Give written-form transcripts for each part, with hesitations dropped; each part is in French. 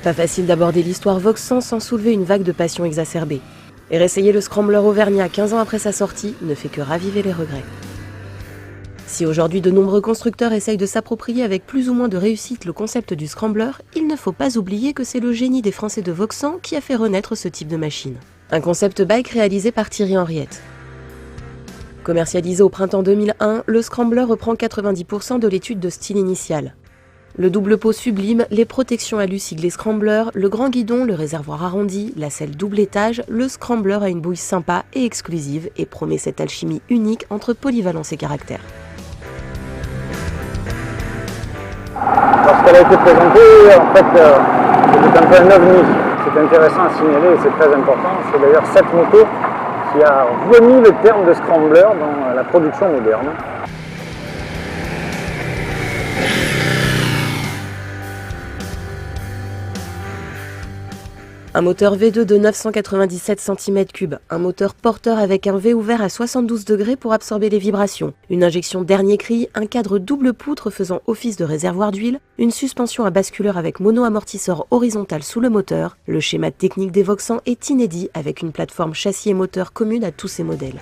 Pas facile d'aborder l'histoire Vauxhall sans soulever une vague de passion exacerbée. Et réessayer le Scrambler auvergnat 15 ans après sa sortie ne fait que raviver les regrets. Si aujourd'hui de nombreux constructeurs essayent de s'approprier avec plus ou moins de réussite le concept du Scrambler, il ne faut pas oublier que c'est le génie des Français de Vauxhall qui a fait renaître ce type de machine. Un concept bike réalisé par Thierry Henriette. Commercialisé au printemps 2001, le Scrambler reprend 90% de l'étude de style initial. Le double pot sublime, les protections alu siglées Scrambler, le grand guidon, le réservoir arrondi, la selle double étage, le Scrambler a une bouille sympa et exclusive et promet cette alchimie unique entre polyvalence et caractère. Lorsqu'elle a été présentée, en fait, c'était un peu un ovni. C'est intéressant à signaler et c'est très important. C'est d'ailleurs cette moto qui a remis le terme de Scrambler dans la production moderne. Un moteur V2 de 997 cm3, un moteur porteur avec un V ouvert à 72 degrés pour absorber les vibrations, une injection dernier cri, un cadre double poutre faisant office de réservoir d'huile, une suspension à basculeur avec mono-amortisseur horizontal sous le moteur. Le schéma technique des Vauxhall est inédit avec une plateforme châssis et moteur commune à tous ces modèles.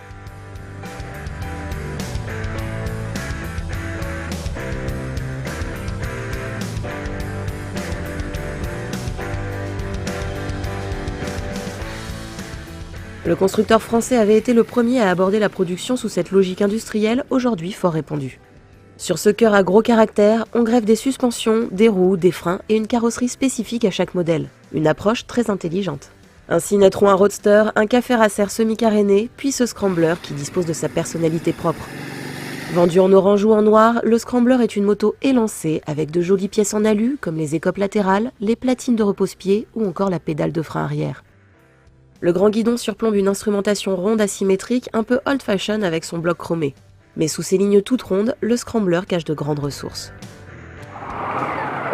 Le constructeur français avait été le premier à aborder la production sous cette logique industrielle, aujourd'hui fort répandue. Sur ce cœur à gros caractère, on greffe des suspensions, des roues, des freins et une carrosserie spécifique à chaque modèle. Une approche très intelligente. Ainsi naîtront un roadster, un café racer semi-caréné, puis ce Scrambler qui dispose de sa personnalité propre. Vendu en orange ou en noir, le Scrambler est une moto élancée avec de jolies pièces en alu comme les écopes latérales, les platines de repose-pied ou encore la pédale de frein arrière. Le grand guidon surplombe une instrumentation ronde asymétrique un peu old-fashion avec son bloc chromé. Mais sous ses lignes toutes rondes, le Scrambler cache de grandes ressources.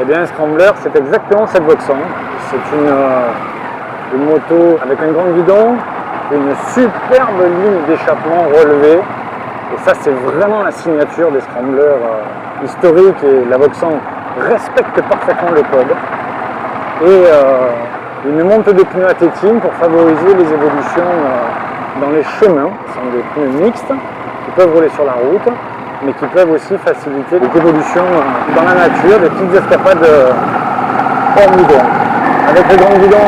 Eh bien, un Scrambler, c'est exactement cette Vauxhall. C'est une moto avec un grand guidon, une superbe ligne d'échappement relevée. Et ça, c'est vraiment la signature des Scramblers historiques. Et la Vauxhall respecte parfaitement le code. Et une montée de pneus à tétine pour favoriser les évolutions dans les chemins. Ce sont des pneus mixtes qui peuvent rouler sur la route, mais qui peuvent aussi faciliter les évolutions dans la nature, des petites escapades hors goudron. Avec le grand guidon,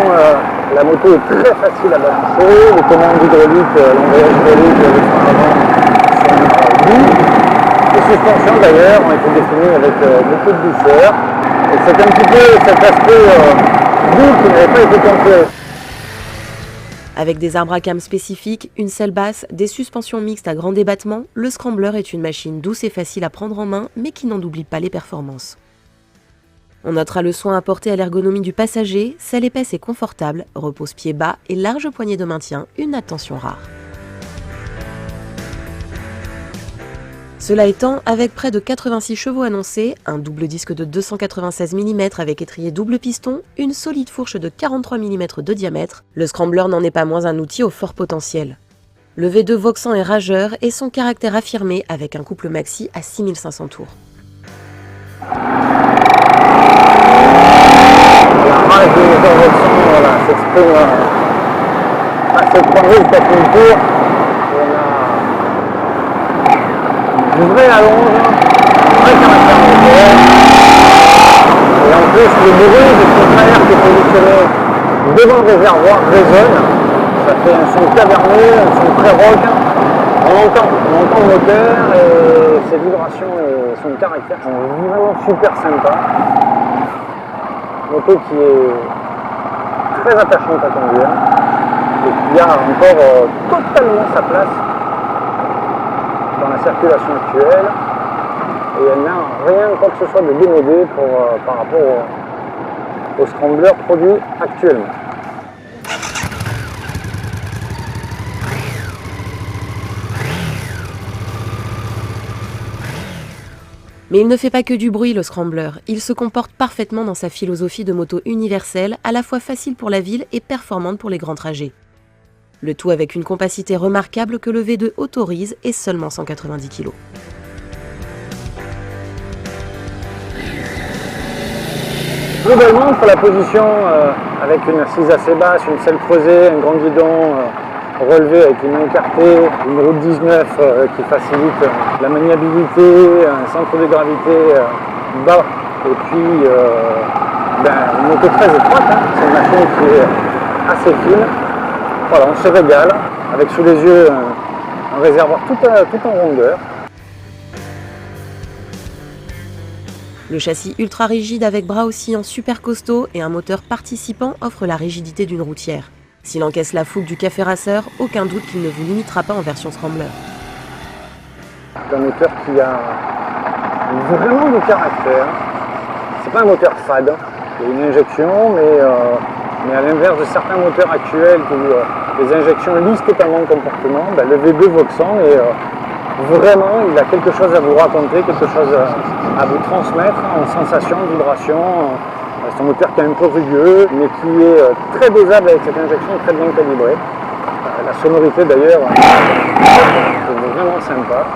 la moto est très facile à balancer, les commandes hydrauliques, l'embrayage hydraulique, les freins avant sont doux. Les suspensions d'ailleurs ont été définies avec beaucoup de douceur. Et c'est un petit peu cet aspect qui n'avait pas été contrôlé. Avec des arbres à cam spécifiques, une selle basse, des suspensions mixtes à grand débattement, le Scrambler est une machine douce et facile à prendre en main, mais qui n'en oublie pas les performances. On notera le soin apporté à l'ergonomie du passager, selle épaisse et confortable, repose-pied bas et large poignée de maintien, une attention rare. Cela étant, avec près de 86 chevaux annoncés, un double disque de 296 mm avec étrier double piston, une solide fourche de 43 mm de diamètre, le Scrambler n'en est pas moins un outil au fort potentiel. Le V2 Vauxhall est rageur et son caractère affirmé avec un couple maxi à 6500 tours. La rage du moteur Vauxhall s'exprime à ce point de vue de 4000 tours. Une vraie allonge, un vrai caractère moteur. Et en plus, le bruit de ce frère qui est positionné devant le réservoir résonne. Ça fait un son caverneux, un son très rock. On entend le moteur et ses vibrations et son caractère sont vraiment super sympas. Moto qui est très attachante à conduire et qui a encore totalement sa place dans la circulation actuelle, et elle n'a rien, quoi que ce soit de démodé par rapport au Scrambler produit actuellement. Mais il ne fait pas que du bruit le Scrambler, il se comporte parfaitement dans sa philosophie de moto universelle, à la fois facile pour la ville et performante pour les grands trajets. Le tout avec une compacité remarquable que le V2 autorise et seulement 190 kg. Globalement, entre la position avec une assise assez basse, une selle creusée, un grand guidon relevé avec les mains écartées, une route 19 qui facilite la maniabilité, un centre de gravité bas et puis une moto très étroite, hein. C'est une machine qui est assez fine. Voilà, on se régale avec sous les yeux un réservoir tout en rondeur. Le châssis ultra rigide avec bras oscillants super costauds et un moteur participant offre la rigidité d'une routière. S'il encaisse la fougue du café racer, aucun doute qu'il ne vous limitera pas en version scrambler. C'est un moteur qui a vraiment du caractère. C'est pas un moteur fade. Il y a une injection, mais à l'inverse de certains moteurs actuels où les injections lisent totalement le comportement, le V2 Voxan vraiment, il a quelque chose à vous raconter, quelque chose à vous transmettre en sensation, en vibration. C'est un moteur qui est un peu rugueux, mais qui est très dosable avec cette injection, très bien calibrée. La sonorité d'ailleurs est vraiment sympa.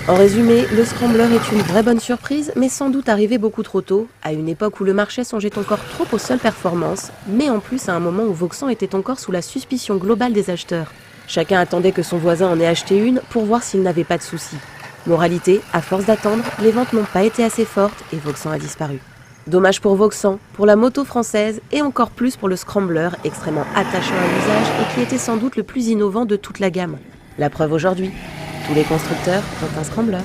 En résumé, le Scrambler est une vraie bonne surprise, mais sans doute arrivé beaucoup trop tôt, à une époque où le marché songeait encore trop aux seules performances, mais en plus à un moment où Voxan était encore sous la suspicion globale des acheteurs. Chacun attendait que son voisin en ait acheté une pour voir s'il n'avait pas de soucis. Moralité, à force d'attendre, les ventes n'ont pas été assez fortes et Voxan a disparu. Dommage pour Voxan, pour la moto française et encore plus pour le Scrambler, extrêmement attachant à l'usage et qui était sans doute le plus innovant de toute la gamme. La preuve aujourd'hui, tous les constructeurs ont un Scrambler.